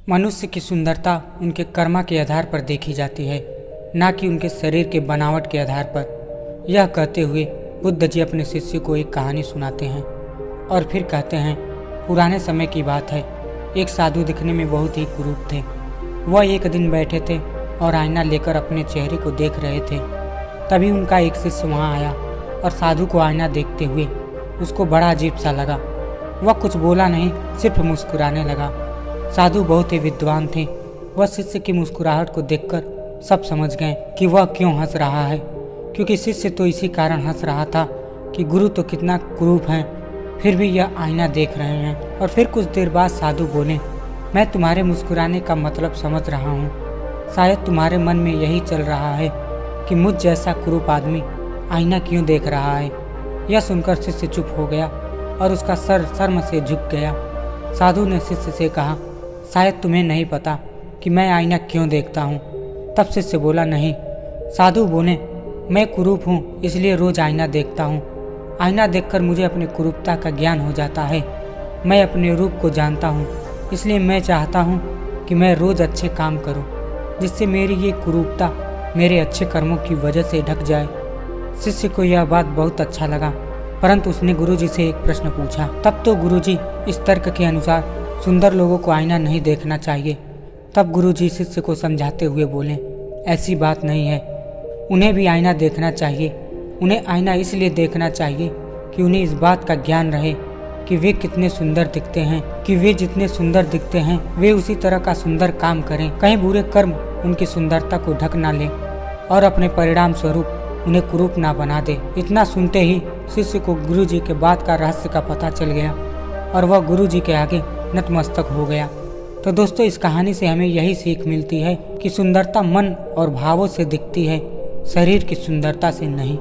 मनुष्य की सुंदरता उनके कर्म के आधार पर देखी जाती है, ना कि उनके शरीर के बनावट के आधार पर। यह कहते हुए बुद्ध जी अपने शिष्य को एक कहानी सुनाते हैं और फिर कहते हैं, पुराने समय की बात है, एक साधु दिखने में बहुत ही कुरूप थे। वह एक दिन बैठे थे और आईना लेकर अपने चेहरे को देख रहे थे। तभी उनका एक शिष्य वहाँ आया और साधु को आईना देखते हुए उसको बड़ा अजीब सा लगा। वह कुछ बोला नहीं, सिर्फ मुस्कुराने लगा। साधु बहुत ही विद्वान थे। वह शिष्य की मुस्कुराहट को देखकर सब समझ गए कि वह क्यों हंस रहा है, क्योंकि शिष्य तो इसी कारण हंस रहा था कि गुरु तो कितना कुरूप हैं, फिर भी यह आईना देख रहे हैं। और फिर कुछ देर बाद साधु बोले, मैं तुम्हारे मुस्कुराने का मतलब समझ रहा हूँ। शायद तुम्हारे मन में यही चल रहा है कि मुझ जैसा कुरूप आदमी आईना क्यों देख रहा है। यह सुनकर शिष्य चुप हो गया और उसका सर शर्म से झुक गया। साधु ने शिष्य से कहा, शायद तुम्हें नहीं पता कि मैं आईना क्यों देखता हूँ। तब शिष्य बोला, नहीं। साधु बोले, मैं कुरूप हूँ, इसलिए रोज आईना देखता हूँ। आईना देखकर मुझे अपनी कुरूपता का ज्ञान हो जाता है। मैं अपने रूप को जानता हूँ, इसलिए मैं चाहता हूँ कि मैं रोज अच्छे काम करूँ, जिससे मेरी ये कुरूपता मेरे अच्छे कर्मों की वजह से ढक जाए। शिष्य को यह बात बहुत अच्छा लगा, परंतु उसने गुरुजी से एक प्रश्न पूछा। तब तो गुरुजी इस तर्क के अनुसार सुंदर लोगों को आईना नहीं देखना चाहिए। तब गुरुजी शिष्य को समझाते हुए बोले, ऐसी बात नहीं है, उन्हें भी आईना देखना चाहिए। उन्हें आईना इसलिए देखना चाहिए कि उन्हें इस बात का ज्ञान रहे कि वे कितने सुंदर दिखते हैं, कि वे जितने सुंदर दिखते हैं वे उसी तरह का सुंदर काम करें। कहीं बुरे कर्म उनकी सुंदरता को ढक ना ले और अपने परिणाम स्वरूप उन्हें कुरूप ना बना दे। इतना सुनते ही शिष्य को गुरुजी के बात का रहस्य का पता चल गया और वह गुरुजी के आगे नतमस्तक हो गया। तो दोस्तों, इस कहानी से हमें यही सीख मिलती है कि सुंदरता मन और भावों से दिखती है, शरीर की सुंदरता से नहीं।